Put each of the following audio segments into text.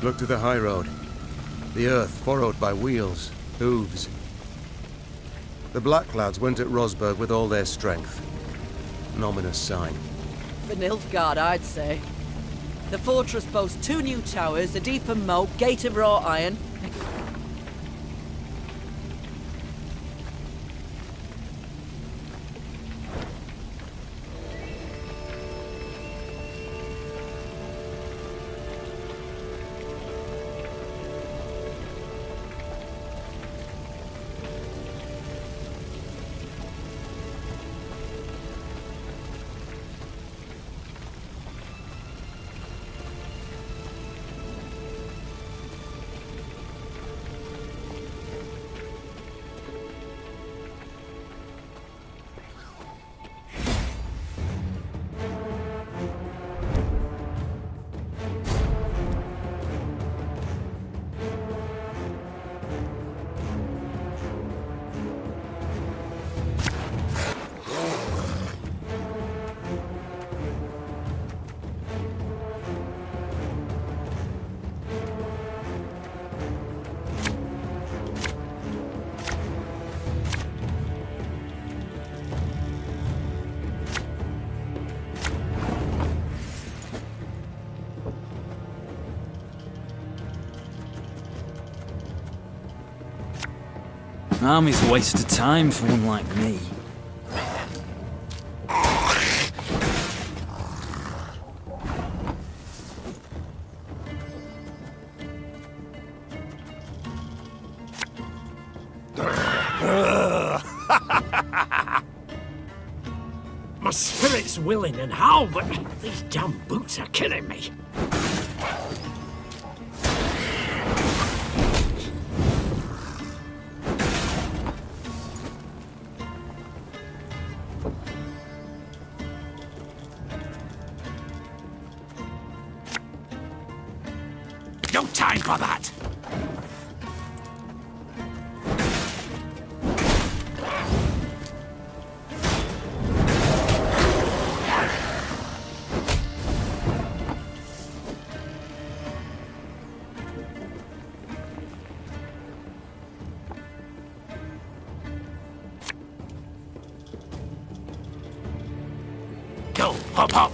Look to the high road. The earth furrowed by wheels, hooves. The Black Lads went at Rosberg with all their strength. An ominous sign. For Nilfgaard, I'd say. The fortress boasts 2 new towers, a deeper moat, gate of wrought iron. Army's a waste of time for one like me. My spirit's willing and how, but these damn boots are killing me. No time for that! Go, hop, hop!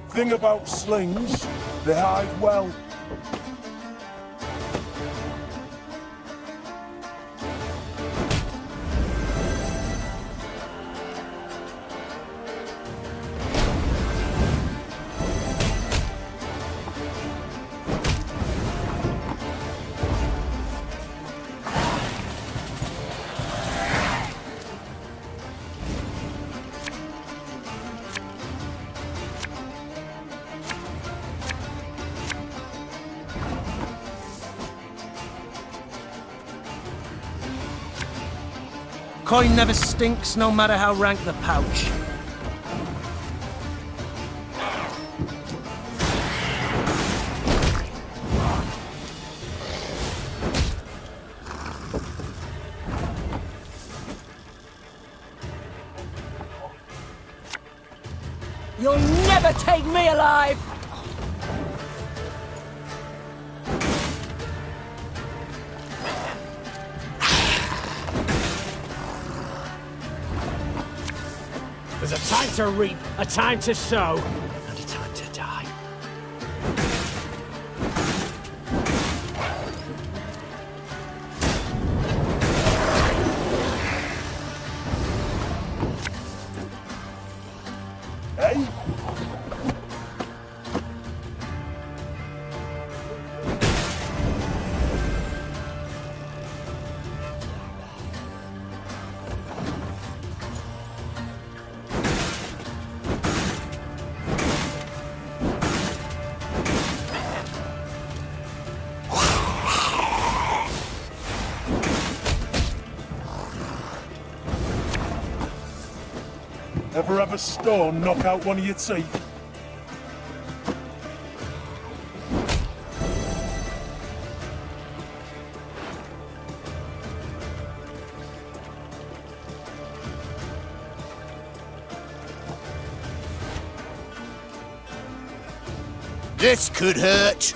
Thing about slings, they hide well. Coin never stinks, no matter how rank the pouch. You'll never take me alive! There's a time to reap, a time to sow, and a time to die. Hey? Ever have a stone knock out one of your teeth? This could hurt.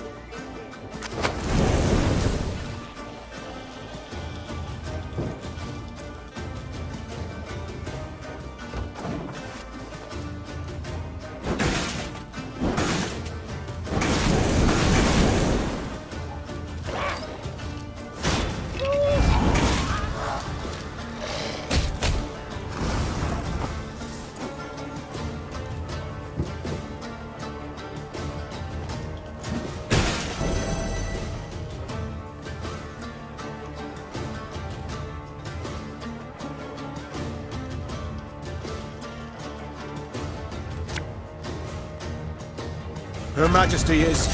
Her Majesty is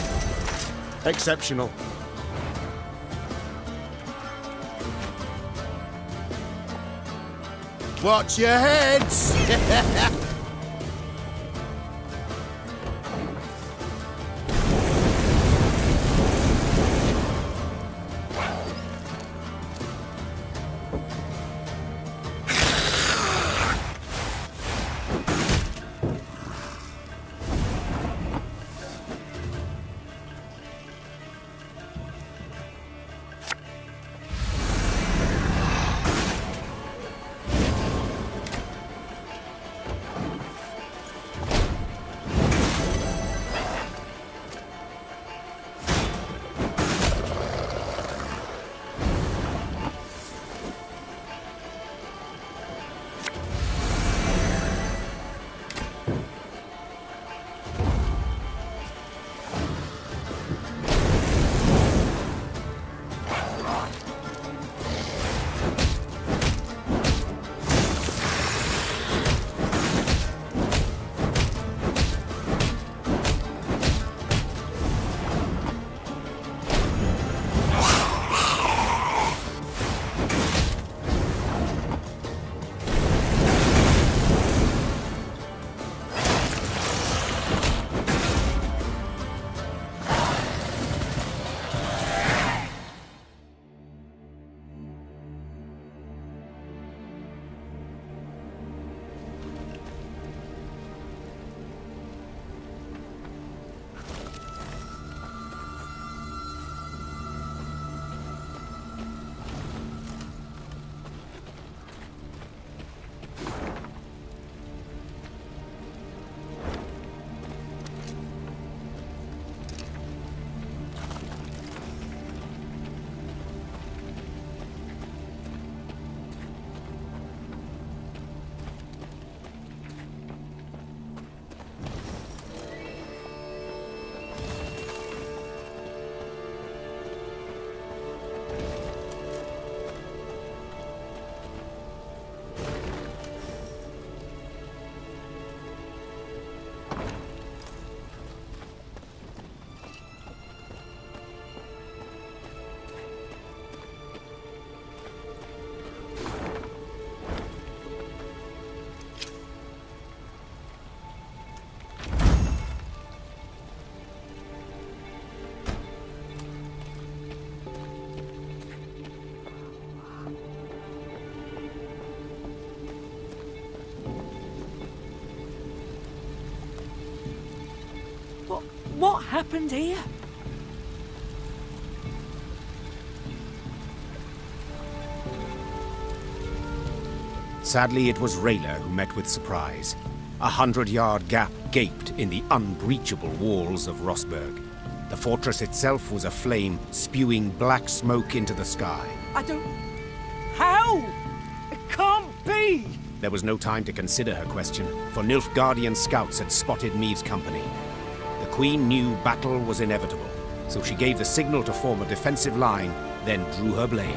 exceptional. Watch your heads! What happened here? Sadly, it was Rayla who met with surprise. 100-yard gap gaped in the unbreachable walls of Rosberg. The fortress itself was aflame, spewing black smoke into the sky. I don't... How? It can't be! There was no time to consider her question, for Nilfgaardian scouts had spotted Meave's company. The Queen knew battle was inevitable, so she gave the signal to form a defensive line, then drew her blade.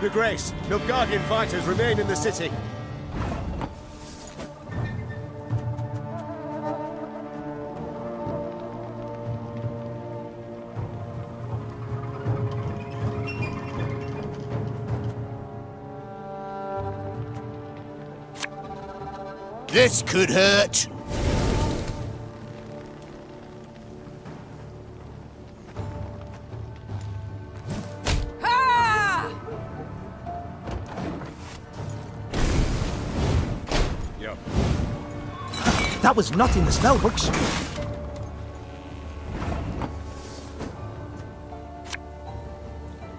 Your Grace, Nilfgaardian fighters remain in the city. This could hurt. That was not in the spellbooks.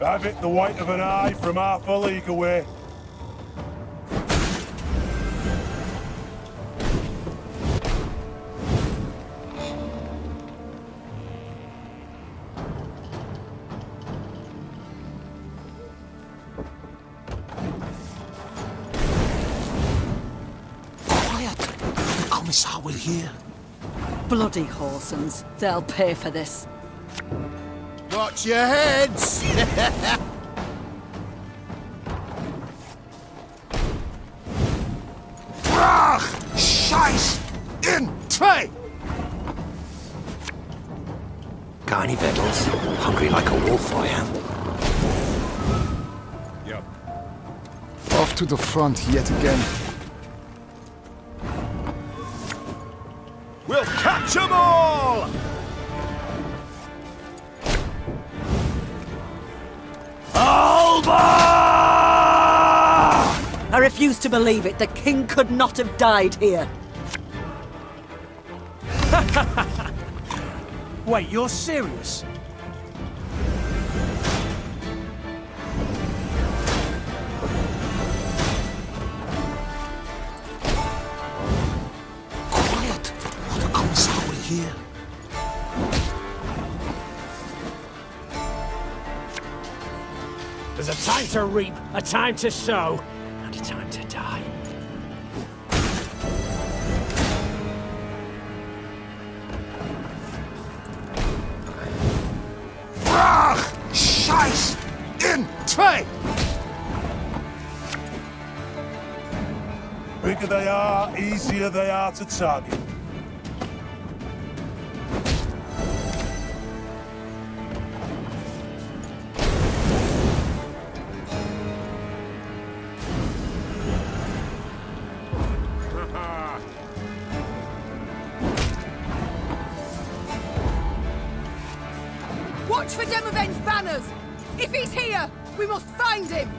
Have it the white of an eye from half a league away. Commissar will hear. Bloody Horsens. They'll pay for this. Watch your heads! Scheiß! In! Tray! Got any victuals? Hungry like a wolf, I am. Off to the front yet again. We'll catch 'em all! I refuse to believe it. The king could not have died here. Wait, you're serious? Quiet, or the Commissar will hear. There's a time to reap, a time to sow, and a time to die. Scheiß! In! Tray! Bigger they are, easier they are to target. Watch for Demoven's banners! If he's here, we must find him!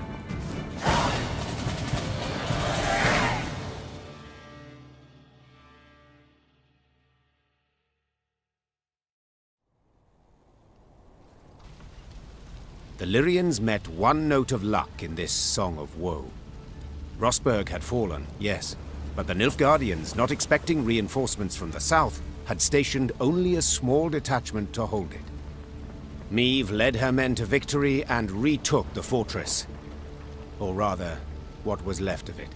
The Lyrians met one note of luck in this song of woe. Rosberg had fallen, yes, but the Nilfgaardians, not expecting reinforcements from the south, had stationed only a small detachment to hold it. Meve led her men to victory and retook the fortress. Or rather, what was left of it.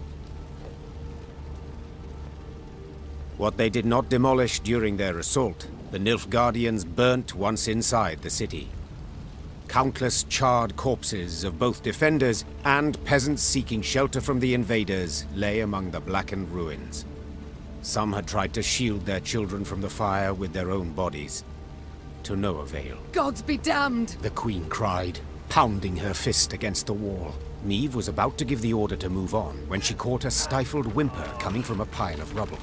What they did not demolish during their assault, the Nilfgaardians burnt once inside the city. Countless charred corpses of both defenders and peasants seeking shelter from the invaders lay among the blackened ruins. Some had tried to shield their children from the fire with their own bodies. To no avail. Gods be damned! The Queen cried, pounding her fist against the wall. Meve was about to give the order to move on when she caught a stifled whimper coming from a pile of rubble.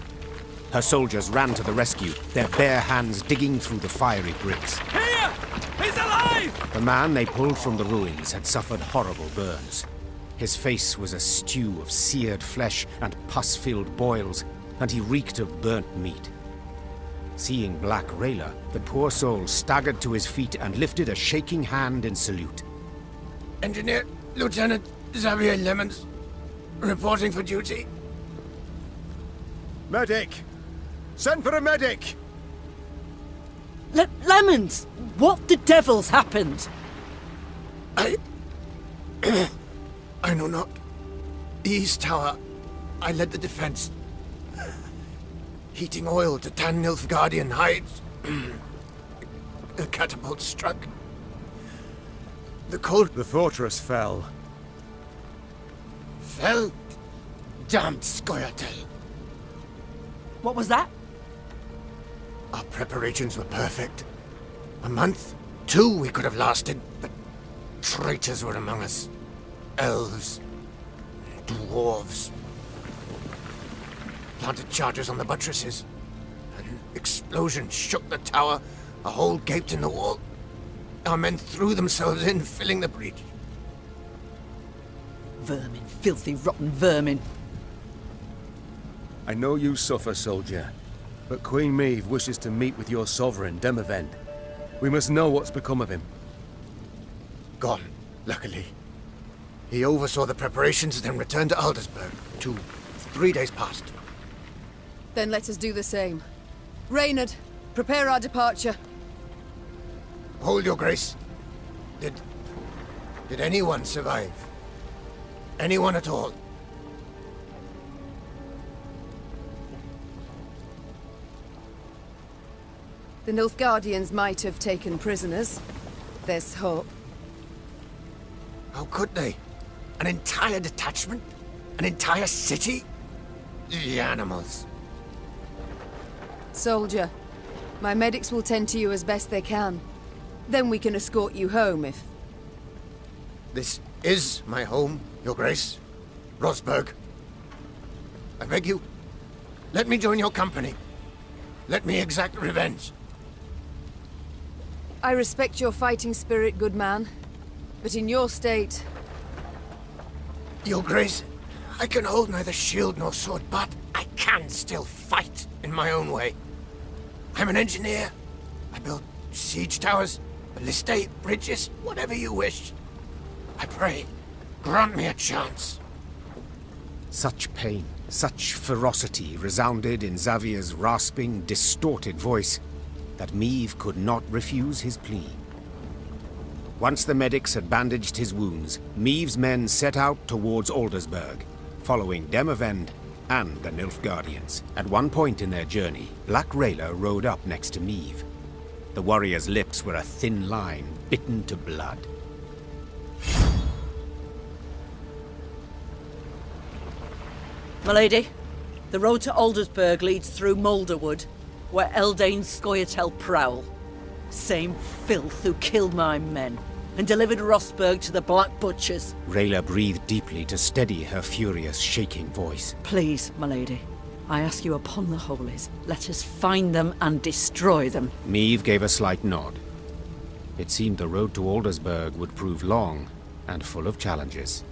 Her soldiers ran to the rescue, their bare hands digging through the fiery bricks. Here! He's alive! The man they pulled from the ruins had suffered horrible burns. His face was a stew of seared flesh and pus-filled boils, and he reeked of burnt meat. Seeing Black Rayla, the poor soul staggered to his feet and lifted a shaking hand in salute. Engineer Lieutenant Xavier Lemons, reporting for duty. Medic! Send for a medic! Lemons! What the devil's happened? I know not. The East Tower. I led the defense. Heating oil to tan Nilfgaardian hides. The catapult struck. The cold... The fortress fell. fell. Damned Scoia'tael. What was that? Our preparations were perfect. A month, 2 we could have lasted, but traitors were among us. Elves, dwarves. Planted charges on the buttresses. An explosion shook the tower, a hole gaped in the wall. Our men threw themselves in, filling the breach. Vermin, filthy, rotten vermin. I know you suffer, soldier, but Queen Maeve wishes to meet with your sovereign, Demavend. We must know what's become of him. Gone, luckily. He oversaw the preparations, then returned to Aldersburg. 3 days past. Then let us do the same. Reynard, prepare our departure. Hold your grace. Did anyone survive? Anyone at all? The Nilfgaardians might have taken prisoners. There's hope. How could they? An entire detachment? An entire city? The animals. Soldier, my medics will tend to you as best they can. Then we can escort you home if... This is my home, your grace. Rosberg. I beg you, let me join your company. Let me exact revenge. I respect your fighting spirit, good man. But in your state... Your grace, I can hold neither shield nor sword, but I can still fight in my own way. I'm an engineer. I build siege towers, ballistae, bridges, whatever you wish. I pray, grant me a chance. Such pain, such ferocity resounded in Xavier's rasping, distorted voice that Maeve could not refuse his plea. Once the medics had bandaged his wounds, Maeve's men set out towards Aldersburg, following Demavend and the Nilfgaardians. At one point in their journey, Black Rayla rode up next to Maeve. The warrior's lips were a thin line, bitten to blood. Milady, the road to Aldersburg leads through Moulderwood, where Eldane's Scoia'tael prowl. Same filth who killed my men and delivered Rosberg to the Black Butchers. Rayla breathed deeply to steady her furious, shaking voice. Please, milady, I ask you upon the holies, let us find them and destroy them. Maeve gave a slight nod. It seemed the road to Aldersburg would prove long and full of challenges.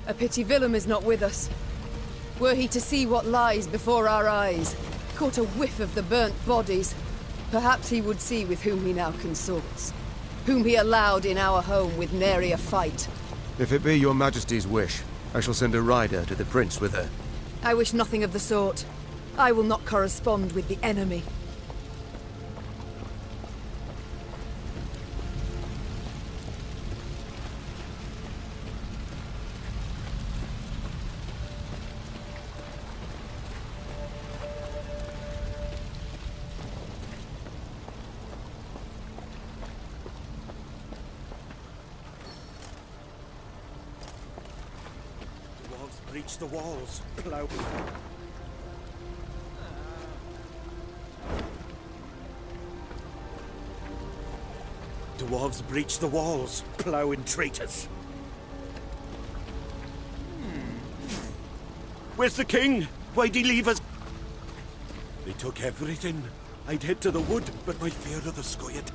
A pity Willem is not with us. Were he to see what lies before our eyes, caught a whiff of the burnt bodies, perhaps he would see with whom he now consorts, whom he allowed in our home with nary a fight. If it be your majesty's wish, I shall send a rider to the prince with her. I wish nothing of the sort. I will not correspond with the enemy. Breach the walls, plow. Dwarves breach the walls, ploughing traitors. Where's the king? Why'd he leave us? They took everything. I'd head to the wood, but my fear of the Scoia'tael.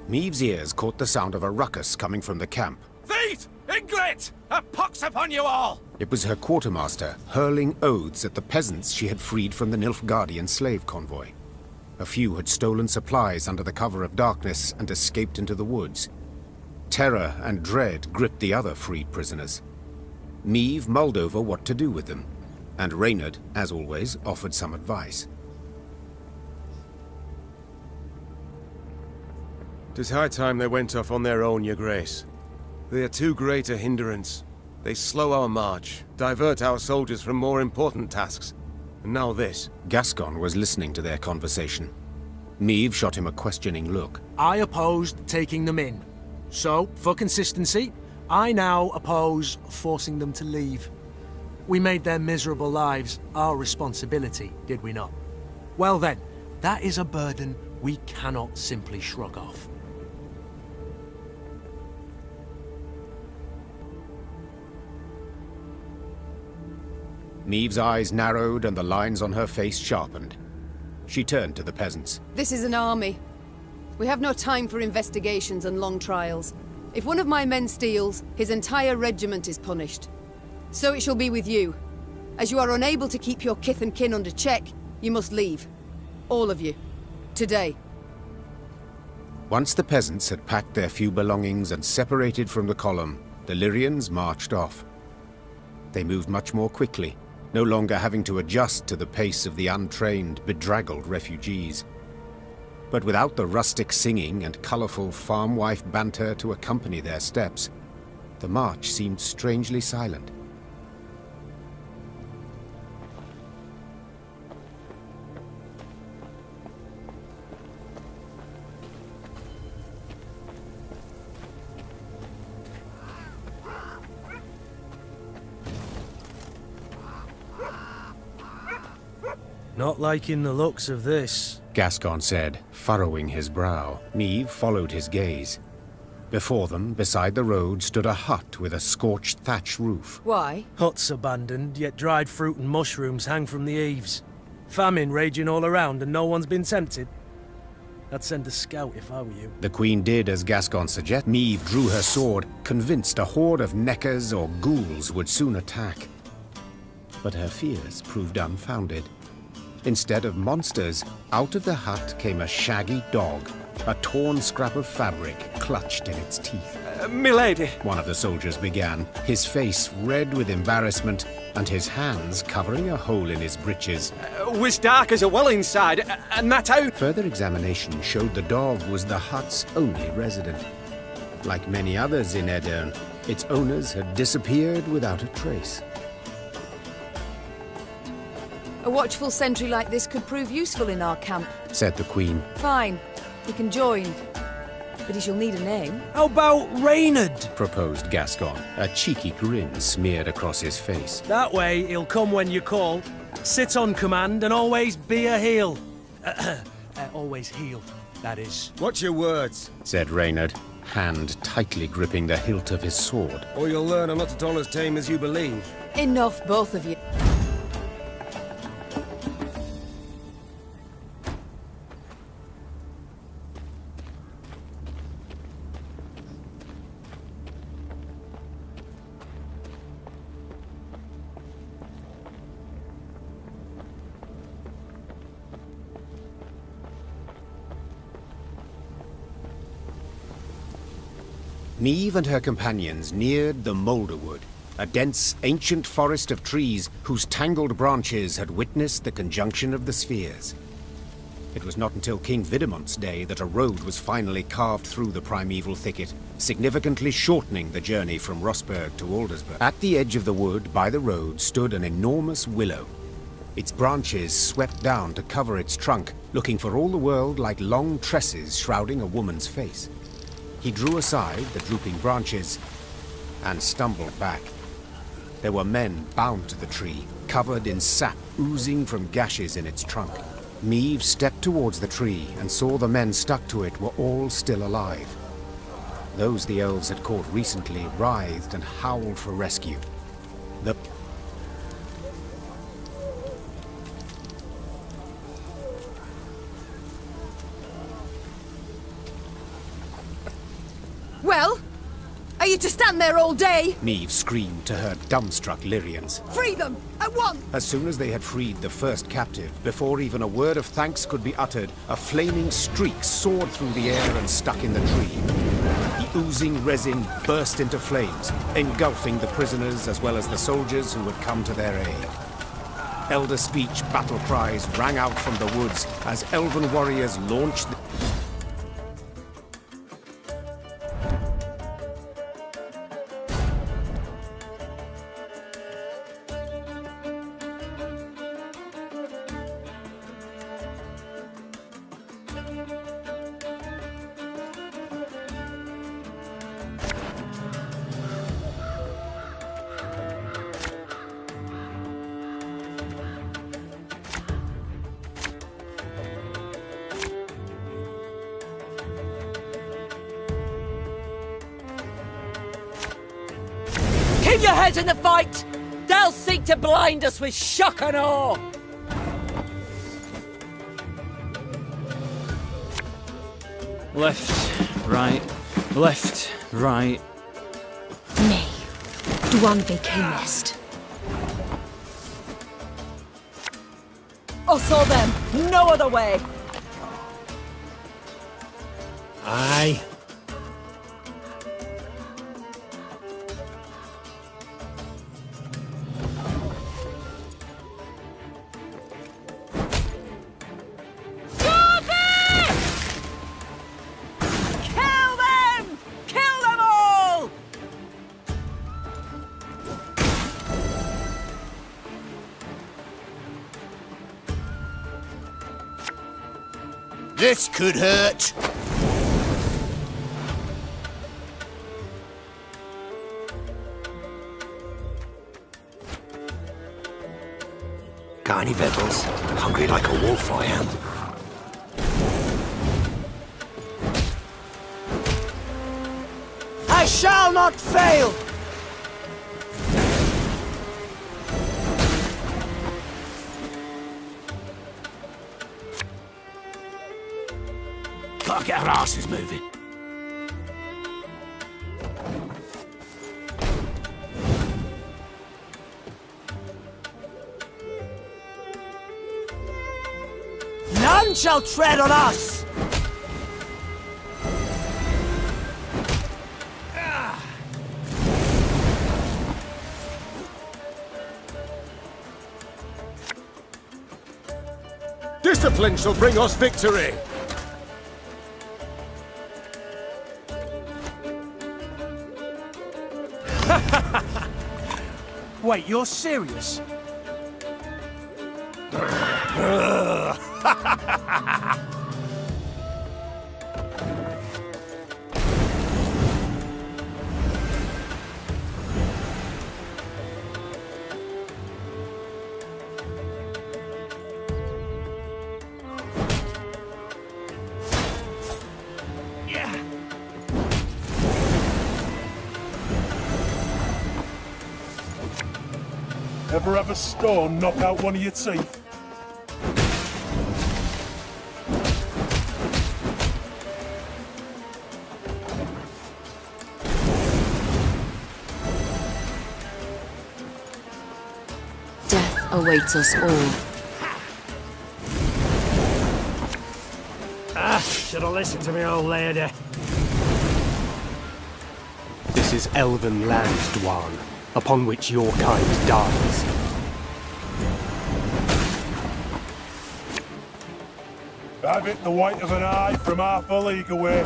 Maeve's ears caught the sound of a ruckus coming from the camp. Thief! Inglet! A pox upon you all! It was her quartermaster hurling oaths at the peasants she had freed from the Nilfgaardian slave convoy. A few had stolen supplies under the cover of darkness and escaped into the woods. Terror and dread gripped the other freed prisoners. Meve mulled over what to do with them, and Reynard, as always, offered some advice. 'Tis high time they went off on their own, your grace. They are too great a hindrance. They slow our march, divert our soldiers from more important tasks. And now this. Gascon was listening to their conversation. Meve shot him a questioning look. I opposed taking them in. So, for consistency, I now oppose forcing them to leave. We made their miserable lives our responsibility, did we not? Well then, that is a burden we cannot simply shrug off. Meve's eyes narrowed and the lines on her face sharpened. She turned to the peasants. This is an army. We have no time for investigations and long trials. If one of my men steals, his entire regiment is punished. So it shall be with you. As you are unable to keep your kith and kin under check, you must leave. All of you. Today. Once the peasants had packed their few belongings and separated from the column, the Lyrians marched off. They moved much more quickly, no longer having to adjust to the pace of the untrained, bedraggled refugees. But without the rustic singing and colourful farm-wife banter to accompany their steps, the march seemed strangely silent. Not liking the looks of this, Gascon said, furrowing his brow. Meve followed his gaze. Before them, beside the road, stood a hut with a scorched thatch roof. Why? Huts abandoned, yet dried fruit and mushrooms hang from the eaves. Famine raging all around and no one's been tempted. I'd send a scout if I were you. The Queen did as Gascon suggested. Meve drew her sword, convinced a horde of neckers or ghouls would soon attack. But her fears proved unfounded. Instead of monsters, out of the hut came a shaggy dog, a torn scrap of fabric clutched in its teeth. Milady! One of the soldiers began, his face red with embarrassment and his hands covering a hole in his breeches. Was dark as a well inside, and that out. Further examination showed the dog was the hut's only resident. Like many others in Edern, its owners had disappeared without a trace. A watchful sentry like this could prove useful in our camp, said the Queen. Fine, we can join. But he shall need a name. How about Reynard? Proposed Gascon. A cheeky grin smeared across his face. That way, he'll come when you call, sit on command, and always be a heel. Always heel, that is. Watch your words, said Reynard, hand tightly gripping the hilt of his sword. or you'll learn I'm not at all as tame as you believe. Enough, both of you. Meve and her companions neared the Moulderwood, a dense, ancient forest of trees whose tangled branches had witnessed the conjunction of the spheres. It was not until King Vidamont's day that a road was finally carved through the primeval thicket, significantly shortening the journey from Rosberg to Aldersburg. At the edge of the wood, by the road, stood an enormous willow. Its branches swept down to cover its trunk, looking for all the world like long tresses shrouding a woman's face. He drew aside the drooping branches and stumbled back. There were men bound to the tree, covered in sap oozing from gashes in its trunk. Meve stepped towards the tree and saw the men stuck to it were all still alive. Those the elves had caught recently writhed and howled for rescue. Well, are you need to stand there all day! Neve screamed to her dumbstruck Lyrians. Free them! At once! As soon as they had freed the first captive, before even a word of thanks could be uttered, a flaming streak soared through the air and stuck in the tree. The oozing resin burst into flames, engulfing the prisoners as well as the soldiers who had come to their aid. Elder speech battle cries rang out from the woods as elven warriors launched the... Keep your heads in the fight! They'll seek to blind us with shock and awe! Left, right, left, right. Nay, Dwanve camest. I saw them! No other way! Aye. This could hurt. Got any victuals? Hungry like a wolf, I am. I shall not fail! Gotta get our asses moving. None shall tread on us! Discipline shall bring us victory! Wait, you're serious? Ever have a stone knock out one of your teeth? Death awaits us all. Should have listened to me old lady. This is elven land, Dwan, upon which your kind dies. Have it the white of an eye from half a league away.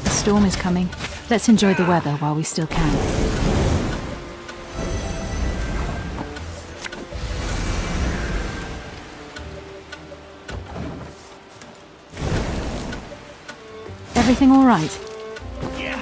The storm is coming. Let's enjoy the weather while we still can. Everything all right? Yeah.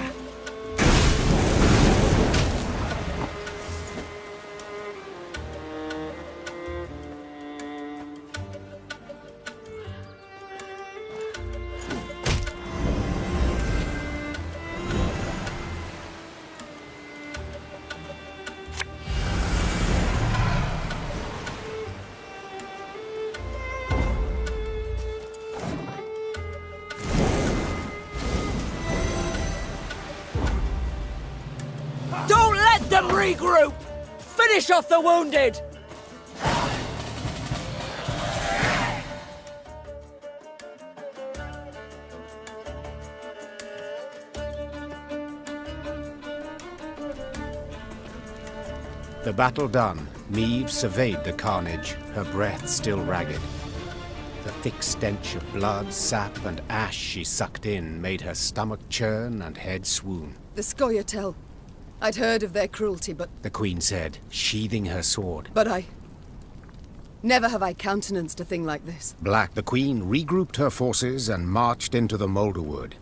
them regroup! Finish off the wounded! The battle done, Meve surveyed the carnage, her breath still ragged. The thick stench of blood, sap, and ash she sucked in made her stomach churn and head swoon. The Scoia'tael. I'd heard of their cruelty, but... The Queen said, sheathing her sword. But never have I countenanced a thing like this. Black, the Queen regrouped her forces and marched into the Moulderwood.